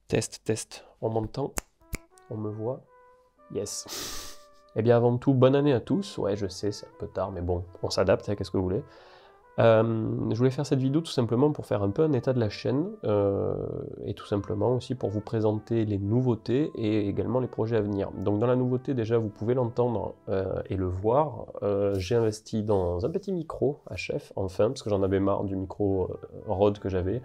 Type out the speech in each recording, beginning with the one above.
Test, test. On m'entend? On me voit? Yes. Eh bien, avant tout, bonne année à tous. Ouais, je sais, c'est un peu tard, mais bon, on s'adapte, qu'est-ce que vous voulez. Je voulais faire cette vidéo tout simplement pour faire un peu un état de la chaîne, et tout simplement aussi pour vous présenter les nouveautés et également les projets à venir. Donc dans la nouveauté, déjà, vous pouvez l'entendre et le voir, j'ai investi dans un petit micro HF, enfin, parce que j'en avais marre du micro Rode que j'avais,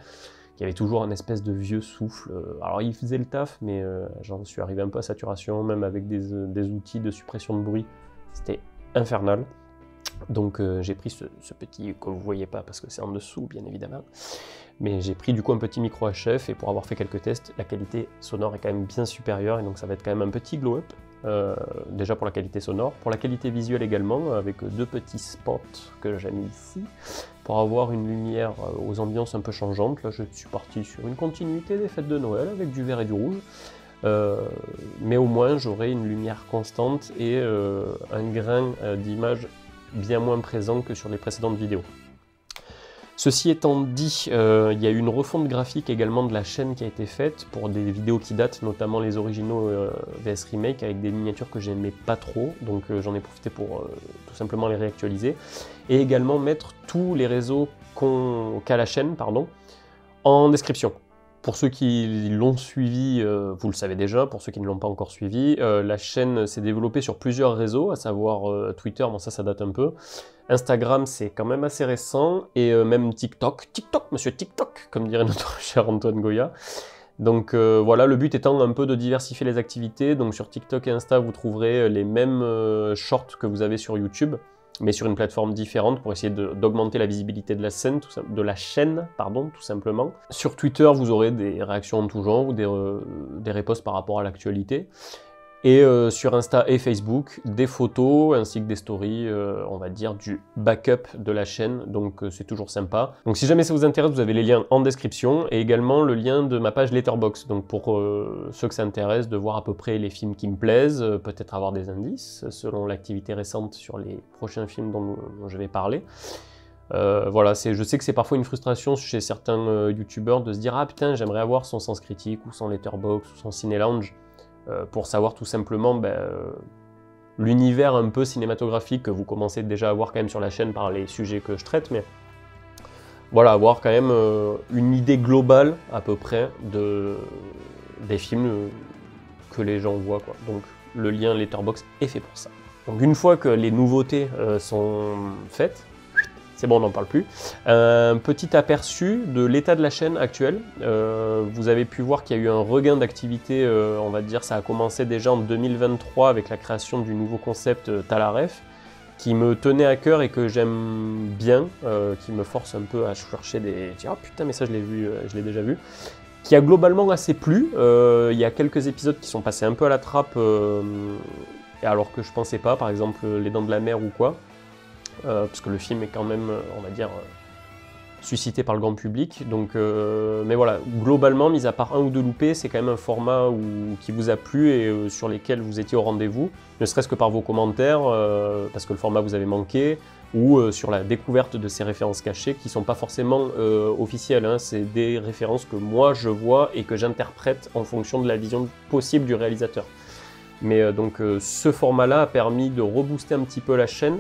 qui avait toujours un espèce de vieux souffle. Alors il faisait le taf, mais j'en suis arrivé un peu à saturation, même avec des outils de suppression de bruit, c'était infernal. Donc j'ai pris ce petit, que vous ne voyez pas parce que c'est en dessous bien évidemment, mais j'ai pris du coup un petit micro HF et pour avoir fait quelques tests, la qualité sonore est quand même bien supérieure et donc ça va être quand même un petit glow-up, déjà pour la qualité sonore, pour la qualité visuelle également, avec deux petits spots que j'ai mis ici, pour avoir une lumière aux ambiances un peu changeantes. Là je suis parti sur une continuité des fêtes de Noël avec du vert et du rouge. Mais au moins j'aurai une lumière constante et un grain d'image bien moins présent que sur les précédentes vidéos. Ceci étant dit, il y a eu une refonte graphique également de la chaîne qui a été faite pour des vidéos qui datent, notamment les originaux VS Remake, avec des miniatures que j'aimais pas trop, donc j'en ai profité pour tout simplement les réactualiser, et également mettre tous les réseaux qu'a la chaîne, en description. Pour ceux qui l'ont suivi, vous le savez déjà, pour ceux qui ne l'ont pas encore suivi, la chaîne s'est développée sur plusieurs réseaux, à savoir Twitter, bon ça date un peu, Instagram c'est quand même assez récent, et même TikTok, monsieur TikTok, comme dirait notre cher Antoine Goya. Donc voilà, le but étant un peu de diversifier les activités, donc sur TikTok et Insta vous trouverez les mêmes shorts que vous avez sur YouTube, mais sur une plateforme différente pour essayer d'augmenter la visibilité de la chaîne, tout simplement. Sur Twitter, vous aurez des réactions en tout genre ou des reposts par rapport à l'actualité. Et sur Insta et Facebook, des photos ainsi que des stories, on va dire du backup de la chaîne, donc c'est toujours sympa. Donc si jamais ça vous intéresse, vous avez les liens en description et également le lien de ma page Letterboxd, donc pour ceux que ça intéresse de voir à peu près les films qui me plaisent, peut-être avoir des indices selon l'activité récente sur les prochains films dont je vais parler. Voilà, je sais que c'est parfois une frustration chez certains youtubeurs de se dire « Ah putain, j'aimerais avoir son sens critique ou son Letterboxd ou son Ciné Lounge ». Pour savoir tout simplement l'univers un peu cinématographique que vous commencez déjà à voir quand même sur la chaîne par les sujets que je traite, mais voilà, avoir quand même une idée globale à peu près des films que les gens voient, quoi. Donc le lien Letterboxd est fait pour ça. Donc une fois que les nouveautés sont faites, c'est bon, on n'en parle plus. Un petit aperçu de l'état de la chaîne actuelle. Vous avez pu voir qu'il y a eu un regain d'activité, on va dire, ça a commencé déjà en 2023 avec la création du nouveau concept Talaref, qui me tenait à cœur et que j'aime bien, qui me force un peu à chercher des... Ah putain, mais ça je l'ai vu, je l'ai déjà vu. Qui a globalement assez plu. Il y a quelques épisodes qui sont passés un peu à la trappe, alors que je pensais pas, par exemple Les Dents de la Mer ou quoi. Parce que le film est quand même, on va dire, suscité par le grand public. Donc, mais voilà, globalement, mis à part un ou deux loupés, c'est quand même un format qui vous a plu et sur lesquels vous étiez au rendez-vous, ne serait-ce que par vos commentaires, parce que le format vous avait manqué, ou sur la découverte de ces références cachées qui ne sont pas forcément officielles, hein. C'est des références que moi je vois et que j'interprète en fonction de la vision possible du réalisateur. Mais donc ce format-là a permis de rebooster un petit peu la chaîne.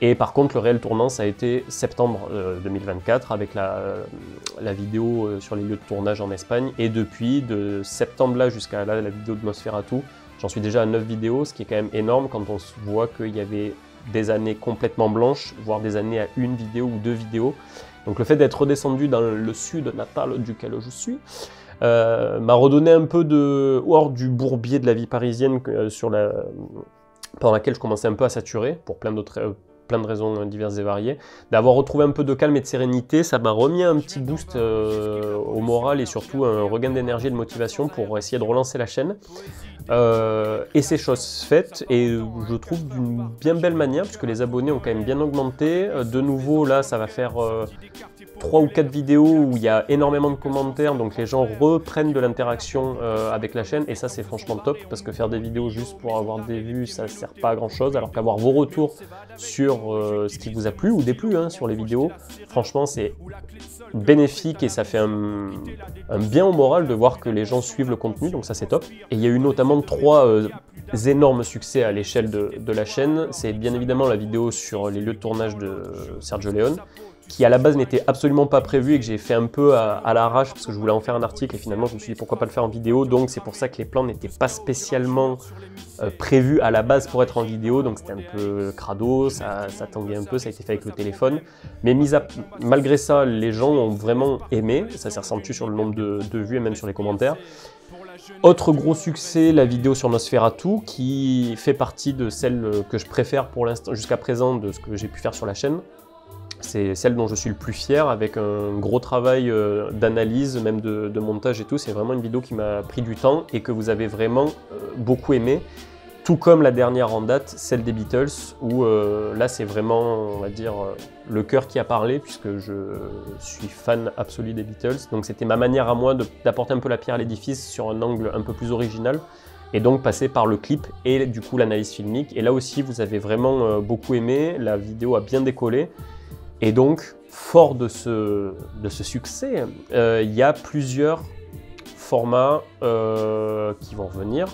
Et par contre, le réel tournant, ça a été septembre 2024 avec la vidéo sur les lieux de tournage en Espagne. Et depuis, de septembre là jusqu'à là, la vidéo de Nosferatu, j'en suis déjà à 9 vidéos, ce qui est quand même énorme quand on voit qu'il y avait des années complètement blanches, voire des années à une vidéo ou deux vidéos. Donc le fait d'être redescendu dans le sud natal duquel je suis, m'a redonné un peu hors du bourbier de la vie parisienne pendant laquelle je commençais un peu à saturer, pour plein de raisons diverses et variées, d'avoir retrouvé un peu de calme et de sérénité, ça m'a remis un petit boost au moral et surtout un regain d'énergie et de motivation pour essayer de relancer la chaîne. Et c'est chose faite, et je trouve d'une bien belle manière, puisque les abonnés ont quand même bien augmenté. De nouveau, là, ça va faire 3 ou 4 vidéos où il y a énormément de commentaires, donc les gens reprennent de l'interaction avec la chaîne, et ça c'est franchement top, parce que faire des vidéos juste pour avoir des vues, ça sert pas à grand chose, alors qu'avoir vos retours sur ce qui vous a plu ou déplu hein, sur les vidéos. Franchement, c'est bénéfique et ça fait un bien au moral de voir que les gens suivent le contenu, donc ça c'est top. Et il y a eu notamment 3 énormes succès à l'échelle de la chaîne. C'est bien évidemment la vidéo sur les lieux de tournage de Sergio Leone, qui à la base n'était absolument pas prévu et que j'ai fait un peu à l'arrache parce que je voulais en faire un article et finalement je me suis dit pourquoi pas le faire en vidéo, donc c'est pour ça que les plans n'étaient pas spécialement prévus à la base pour être en vidéo, donc c'était un peu crado, ça tanguait un peu, ça a été fait avec le téléphone, mais malgré ça les gens ont vraiment aimé, ça s'est ressenti sur le nombre de vues et même sur les commentaires. Autre gros succès, la vidéo sur Nosferatu, qui fait partie de celle que je préfère pour l'instant jusqu'à présent de ce que j'ai pu faire sur la chaîne. C'est celle dont je suis le plus fier, avec un gros travail d'analyse, même de montage et tout. C'est vraiment une vidéo qui m'a pris du temps et que vous avez vraiment beaucoup aimé. Tout comme la dernière en date, celle des Beatles, où là c'est vraiment, on va dire, le cœur qui a parlé, puisque je suis fan absolu des Beatles. Donc c'était ma manière à moi d'apporter un peu la pierre à l'édifice sur un angle un peu plus original. Et donc passer par le clip et du coup l'analyse filmique. Et là aussi vous avez vraiment beaucoup aimé, la vidéo a bien décollé. Et donc, fort de ce succès, il y a plusieurs formats qui vont venir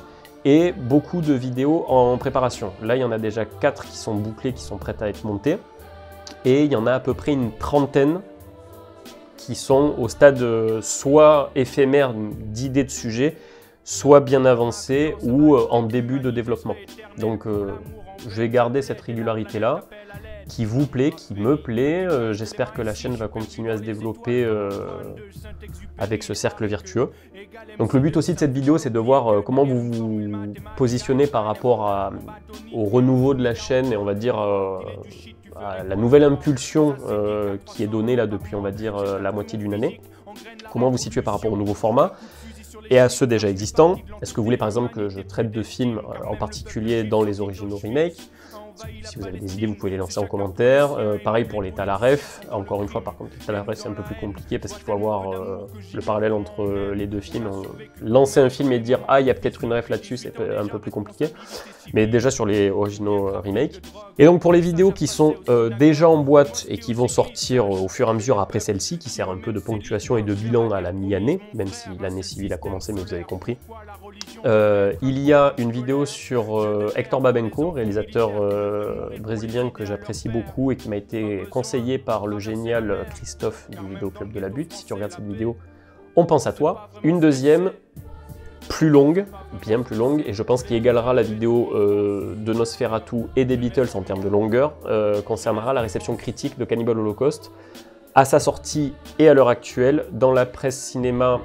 et beaucoup de vidéos en préparation. Là, il y en a déjà 4 qui sont bouclées, qui sont prêtes à être montées. Et il y en a à peu près une trentaine qui sont au stade soit éphémère d'idées de sujet, soit bien avancées ou en début de développement. Donc, je vais garder cette régularité-là, qui vous plaît, qui me plaît. J'espère que la chaîne va continuer à se développer avec ce cercle vertueux. Donc le but aussi de cette vidéo, c'est de voir comment vous vous positionnez par rapport au renouveau de la chaîne et on va dire à la nouvelle impulsion qui est donnée là depuis on va dire la moitié d'une année. Comment vous situez par rapport au nouveau format et à ceux déjà existants. Est-ce que vous voulez par exemple que je traite de films en particulier dans les originaux remakes? Si vous avez des idées, vous pouvez les lancer en commentaire. Pareil pour les Talaref. Encore une fois, par contre, les Talaref, c'est un peu plus compliqué parce qu'il faut avoir le parallèle entre les deux films. Lancer un film et dire « Ah, il y a peut-être une ref là-dessus », c'est un peu plus compliqué. Mais déjà sur les originaux remakes. Et donc pour les vidéos qui sont déjà en boîte et qui vont sortir au fur et à mesure après celle-ci, qui sert un peu de ponctuation et de bilan à la mi-année, même si l'année civile a commencé, mais vous avez compris. Il y a une vidéo sur Hector Babenco, réalisateur brésilien que j'apprécie beaucoup et qui m'a été conseillé par le génial Christophe du Vidéo Club de la Butte. Si tu regardes cette vidéo, on pense à toi. Une deuxième, plus longue, bien plus longue, et je pense qu'il égalera la vidéo de Nosferatu et des Beatles en termes de longueur, concernera la réception critique de Cannibal Holocaust à sa sortie et à l'heure actuelle dans la presse cinéma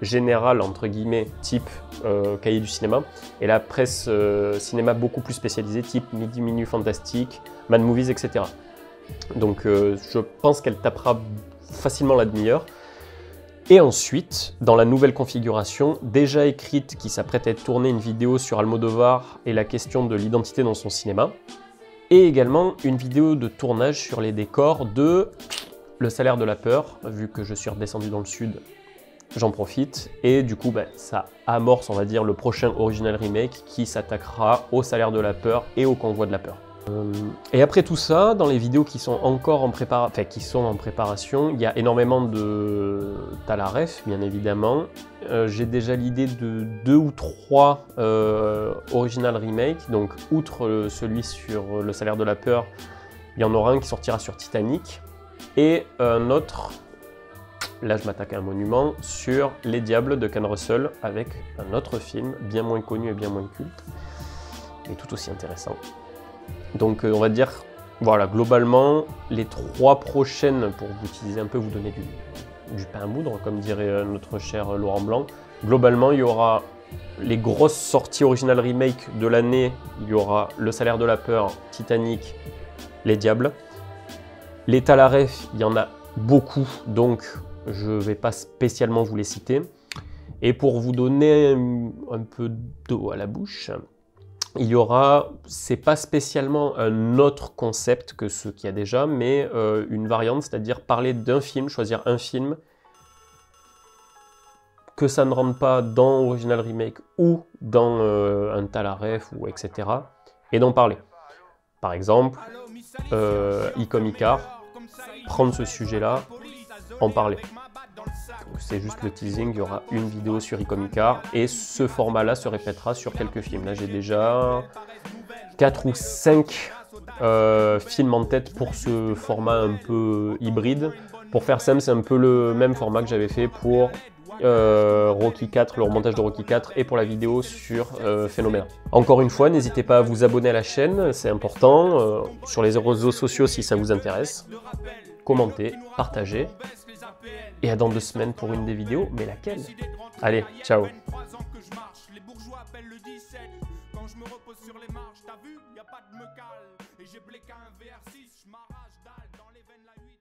générale, entre guillemets, type cahier du cinéma, et la presse cinéma beaucoup plus spécialisée, type Midi Minuit Fantastique, Mad Movies, etc. Donc je pense qu'elle tapera facilement la demi-heure. Et ensuite, dans la nouvelle configuration, déjà écrite, qui s'apprête à être tournée, une vidéo sur Almodovar et la question de l'identité dans son cinéma, et également une vidéo de tournage sur les décors de Le Salaire de la Peur, vu que je suis redescendu dans le sud, j'en profite, et du coup ça amorce, on va dire, le prochain original remake qui s'attaquera au Salaire de la Peur et au Convoi de la Peur. Et après tout ça, dans les vidéos qui sont encore en préparation, il y a énormément de Talaref, bien évidemment. J'ai déjà l'idée de 2 ou 3 original remakes, donc outre celui sur Le Salaire de la Peur, il y en aura un qui sortira sur Titanic, et un autre, là je m'attaque à un monument, sur Les Diables de Ken Russell, avec un autre film bien moins connu et bien moins culte, mais tout aussi intéressant. Donc on va dire, voilà, globalement, les 3 prochaines, pour utiliser un peu, vous donner du pain à moudre, comme dirait notre cher Laurent Blanc, globalement il y aura les grosses sorties originales remake de l'année, il y aura Le Salaire de la Peur, Titanic, Les Diables. Les Talaref, il y en a beaucoup, donc je ne vais pas spécialement vous les citer. Et pour vous donner un peu d'eau à la bouche, il y aura, c'est pas spécialement un autre concept que ce qu'il y a déjà, mais une variante, c'est-à-dire parler d'un film, choisir un film, que ça ne rentre pas dans Original Remake ou dans un Talaref, ou etc., et d'en parler. Par exemple, Ecom Icar, prendre ce sujet-là, en parler. C'est juste le teasing, il y aura une vidéo sur Ecom Icar et ce format-là se répétera sur quelques films. Là, j'ai déjà 4 ou 5 films en tête pour ce format un peu hybride. Pour faire simple, c'est un peu le même format que j'avais fait pour Rocky 4, le remontage de Rocky 4 et pour la vidéo sur Phénomène. Encore une fois, n'hésitez pas à vous abonner à la chaîne, c'est important, sur les réseaux sociaux si ça vous intéresse. Commentez, partagez, et à dans 2 semaines pour une des vidéos, mais laquelle? Allez, ciao! Quand je me repose sur les marches, t'as vu, y a pas de me cale. Et j'ai blé qu'un VR6, je m'arrache dalle dans les veines la 8.